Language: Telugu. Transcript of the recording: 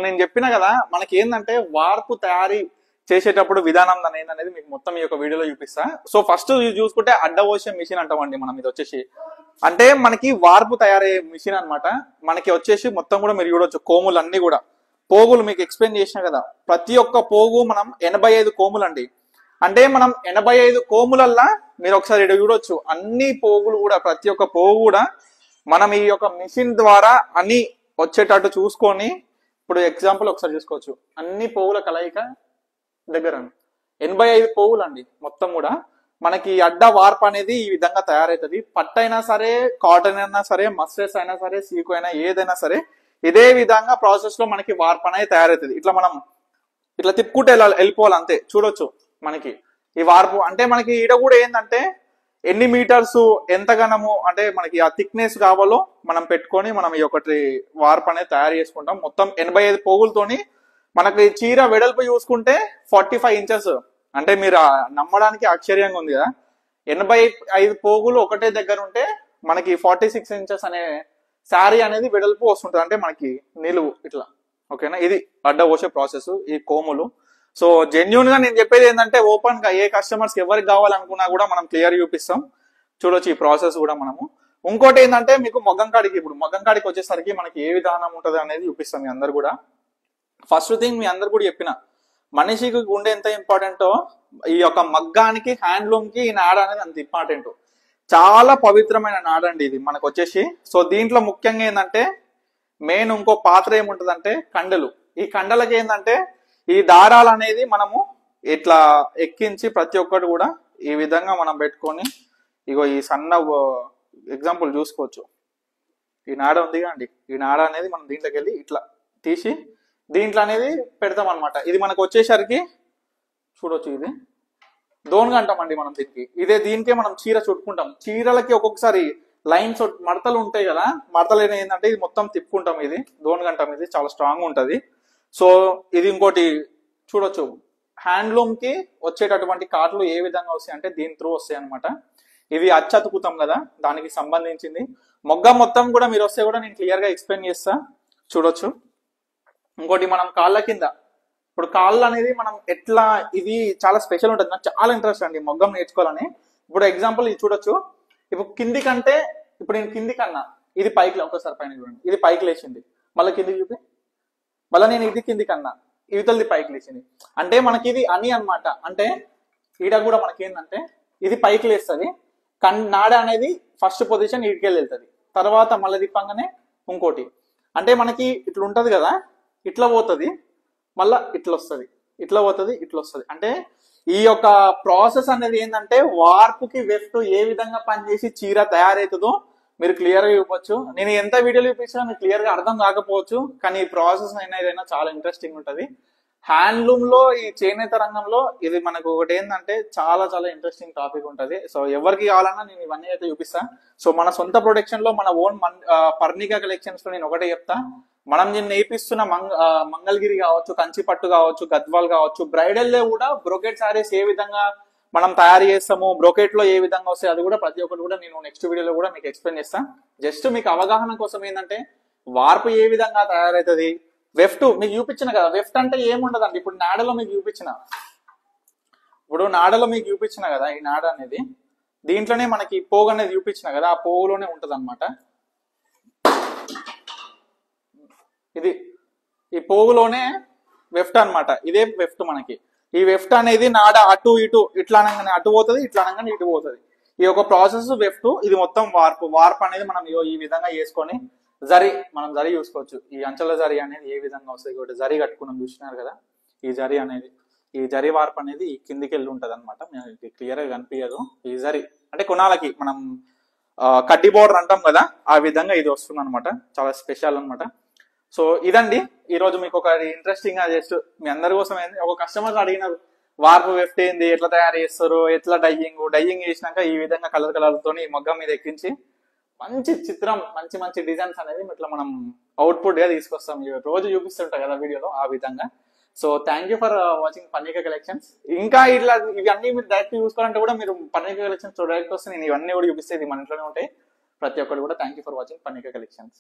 నేను చెప్పిన కదా మనకి ఏంటంటే వార్పు తయారీ చేసేటప్పుడు విధానం అనేది మీకు మొత్తం ఈ యొక్క వీడియోలో చూపిస్తా. సో ఫస్ట్ చూసుకుంటే అడ్డవోసే మిషన్ అంటామండి మనం. ఇది వచ్చేసి అంటే మనకి వార్పు తయారయ్యే మిషన్ అన్నమాట. మనకి వచ్చేసి మొత్తం కూడా మీరు చూడొచ్చు కోములు అన్ని కూడా పోగులు మీకు ఎక్స్ప్లెయిన్ చేసిన కదా. ప్రతి ఒక్క పోగు మనం 85 కోములు అండి. అంటే మనం 85 కోములల్లా మీరు ఒకసారి ఇక్కడ చూడొచ్చు అన్ని పోగులు కూడా ప్రతి ఒక్క పోగు కూడా మనం ఈ యొక్క మిషన్ ద్వారా అన్ని వచ్చేటట్టు చూసుకొని ఇప్పుడు ఎగ్జాంపుల్ ఒకసారి చూసుకోవచ్చు. అన్ని పోగుల కలయిక దగ్గర 85 పోగులు అండి మొత్తం కూడా. మనకి అడ్డ వార్ప్ అనేది ఈ విధంగా తయారవుతుంది. పట్టు అయినా సరే, కాటన్ అయినా సరే, మస్టర్స్ అయినా సరే, సీకు అయినా ఏదైనా సరే ఇదే విధంగా ప్రాసెస్ లో మనకి వార్ప్ అనేది తయారవుతుంది. ఇట్లా మనం ఇట్లా తిప్పుకుంటే వెళ్ళిపోవాలి అంతే. చూడొచ్చు మనకి ఈ వార్పు అంటే మనకి ఈడ కూడా ఏంటంటే ఎన్ని మీటర్స్ ఎంత గణము అంటే మనకి ఆ థిక్నెస్ కావాలో మనం పెట్టుకొని మనం ఈ ఒకటి వార్ప్ అనేది తయారు చేసుకుంటాం. మొత్తం 85 పోగులతోని మనకి చీర వెడల్పు చూసుకుంటే 45 ఇంచెస్. అంటే మీరు నమ్మడానికి ఆశ్చర్యంగా ఉంది కదా. 85 పోగులు ఒకటే దగ్గర ఉంటే మనకి 46 ఇంచెస్ అనే శారీ అనేది వెడల్పు వస్తుంటది. అంటే మనకి నిలువు ఇట్లా. ఓకేనా, ఇది అడ్డ పోసే ప్రాసెస్ ఈ కోములు. సో జెన్యున్ గా నేను చెప్పేది ఏంటంటే ఓపెన్ గా ఏ కస్టమర్స్ ఎవరికి కావాలనుకున్నా కూడా మనం క్లియర్ చూపిస్తాం. చూడొచ్చు ఈ ప్రాసెస్ కూడా మనము. ఇంకోటి ఏంటంటే మీకు మొగ్గం కాడికి, ఇప్పుడు మొగ్గం కాడికి వచ్చేసరికి మనకి ఏ విధానం ఉంటది అనేది చూపిస్తాం మీ అందరు కూడా. ఫస్ట్ థింగ్ మీ అందరు కూడా చెప్పిన మనిషికి గుండె ఎంత ఇంపార్టెంటో ఈ యొక్క మగ్గానికి హ్యాండ్లూమ్ కి ఈ నాడ అనేది అంత ఇంపార్టెంట్. చాలా పవిత్రమైన నాడ అండి ఇది మనకు వచ్చేసి. సో దీంట్లో ముఖ్యంగా ఏంటంటే మెయిన్ ఇంకో పాత్ర ఏముంటదంటే కండలు. ఈ కండలకి ఏంటంటే ఈ దారాలు అనేది మనము ఇట్లా ఎక్కించి ప్రతి ఒక్కటి కూడా ఈ విధంగా మనం పెట్టుకొని ఇగో ఈ సన్న ఎగ్జాంపుల్ చూసుకోవచ్చు. ఈ నాడ ఉంది అండి, ఈ నాడ అనేది మనం దీంట్లోకి వెళ్ళి ఇట్లా తీసి దీంట్లో అనేది పెడతాం అనమాట. ఇది మనకు వచ్చేసరికి చూడొచ్చు ఇది దోన్గా అంటామండి మనం దీనికి. ఇదే దీనికే మనం చీర చుట్టుకుంటాం. చీరలకి ఒక్కొక్కసారి లైన్స్ మడతలు ఉంటాయి కదా, మడతలు ఏంటంటే ఇది మొత్తం తిప్పుకుంటాం. ఇది దోన్గా అంటాం. ఇది చాలా స్ట్రాంగ్ ఉంటది. సో ఇది ఇంకోటి చూడొచ్చు. హ్యాండ్లూమ్ కి వచ్చేటటువంటి కాట్లు ఏ విధంగా వస్తాయి అంటే దీని త్రూ వస్తాయి అనమాట. ఇవి అచ్చతుకుతాం కదా, దానికి సంబంధించింది. మొగ్గ మొత్తం కూడా మీరు వస్తే కూడా నేను క్లియర్ గా ఎక్స్ప్లెయిన్ చేస్తా. చూడొచ్చు. ఇంకోటి మనం కాళ్ళ కింద, ఇప్పుడు కాళ్ళు అనేది మనం ఎట్లా, ఇది చాలా స్పెషల్ ఉంటుంది. నాకు చాలా ఇంట్రెస్ట్ అండి మొగ్గం నేర్చుకోవాలని. ఇప్పుడు ఎగ్జాంపుల్ ఇది చూడొచ్చు. ఇప్పుడు కింది కంటే ఇప్పుడు నేను కింది కన్నా ఇది పైకి, ఒకసారి పైన చూడండి, ఇది పైకి లేచింది. మళ్ళీ కిందికి చూపి, మళ్ళీ నేను ఇది కింది కన్నా ఇవతలది పైకి లేచింది. అంటే మనకి ఇది అని అన్నమాట. అంటే ఈడ కూడా మనకి ఏంటంటే ఇది పైకి లేస్తుంది. నాడ అనేది ఫస్ట్ పొజిషన్ ఇటుకెళ్ళి వెళ్తుంది. తర్వాత మళ్ళీ తిప్పంగానే ఇంకోటి. అంటే మనకి ఇట్లా ఉంటది కదా, ఇట్లా పోతుంది, మళ్ళా ఇట్లా వస్తుంది, ఇట్లా పోతుంది, ఇట్లా వస్తుంది. అంటే ఈ యొక్క ప్రాసెస్ అనేది ఏంటంటే వార్పుకి వెఫ్ట్ ఏ విధంగా పనిచేసి చీర తయారవుతుందో మీరు క్లియర్ గా చూపొచ్చు. నేను ఎంత వీడియోలు చూపించినా మీకు క్లియర్ గా అర్థం కాకపోవచ్చు, కానీ ఈ ప్రాసెస్ అయినా చాలా ఇంట్రెస్టింగ్ ఉంటది. హ్యాండ్లూమ్ లో ఈ చేనేత రంగంలో ఇది మనకు ఒకటి ఏంటంటే చాలా చాలా ఇంట్రెస్టింగ్ టాపిక్ ఉంటది. సో ఎవరికి కావాలన్నా నేను ఇవన్నీ అయితే చూపిస్తాను. సో మన సొంత ప్రొడక్షన్ లో మన ఓన్ పర్ణికా కలెక్షన్స్ లో నేను ఒకటే చెప్తా. మనం నేను నేర్పిస్తున్న మంగళగిరి కావచ్చు, కంచి పట్టు కావచ్చు, గద్వాల్ కావచ్చు, బ్రైడల్ లో కూడా బ్రోకెట్ సారీస్ ఏ విధంగా మనం తయారు చేస్తాము, బ్రోకెట్ లో ఏ విధంగా వస్తాయి, అది కూడా ప్రతి ఒక్కటి కూడా నేను నెక్స్ట్ వీడియోలో కూడా మీకు ఎక్స్ప్లెయిన్ చేస్తాను. జస్ట్ మీకు అవగాహన కోసం ఏంటంటే వార్పు ఏ విధంగా తయారవుతుంది. వెఫ్ట్ మీకు చూపించిన కదా, వెఫ్ట్ అంటే ఏముండదండి. ఇప్పుడు నాడలో మీకు చూపించిన కదా, ఈ నాడ అనేది దీంట్లోనే మనకి పోగు అనేది చూపించిన కదా, ఆ పోగులోనే ఉంటది అనమాట. ఇది ఈ పోగులోనే వెఫ్ట్ అనమాట. ఇదే వెఫ్ట్ మనకి. ఈ వెఫ్ట్ అనేది నాడ అటు ఇటు ఇట్లా అనగానే అటు పోతుంది, ఇట్లా అనగానే ఇటు పోతుంది. ఈ యొక్క ప్రాసెస్ వెఫ్ట్. ఇది మొత్తం వార్ప్ అనేది మనం ఈ విధంగా చేసుకొని మనం జరి చూసుకోవచ్చు. ఈ అంచెల జరి అనేది ఏ విధంగా వస్తుంది. ఒకటి జరి కట్టుకున్నాం చూసినారు కదా, ఈ జరి అనేది, ఈ జరి వార్ప్ అనేది కిందికి వెళ్ళి ఉంటది అనమాట. క్లియర్ గా కనిపించదు. ఈ జరి అంటే కొనాలకి మనం కడ్డీ బోర్డర్ అంటాం కదా, ఆ విధంగా ఇది వస్తుంది అనమాట. చాలా స్పెషల్ అనమాట. సో ఇదండి ఈ రోజు మీకు ఒక ఇంట్రెస్టింగ్ గా జస్ట్ మీ అందరి కోసం ఏంది, ఒక కస్టమర్ అడిగినారు వార్పు వెఫ్ట్ ఏంది, ఎట్లా తయారు చేస్తారు, ఎట్లా డయ్యింగ్ చేసినాక ఈ విధంగా కలర్ తోని మొగ్గం మీద ఎక్కించి మంచి చిత్రం, మంచి మంచి డిజైన్స్ అనేది ఇట్లా మనం అవుట్పుట్ గా తీసుకొస్తాం. రోజు చూపిస్తుంటా కదా వీడియోలో, ఆ విధంగా. So thank you for watching Parnika collections. ఇంకా ఇట్లా ఇవన్నీ మీరు డైరెక్ట్ చూసుకోవాలంటే కూడా మీరు పర్ణికా కలెక్షన్స్ డైరెక్ట్ వస్తే నేను ఇవన్నీ కూడా చూపిస్తే ఇది మన ఇంట్లోనే ఉంటాయి ప్రతి ఒక్కరు కూడా. Thank you for watching Parnika collections.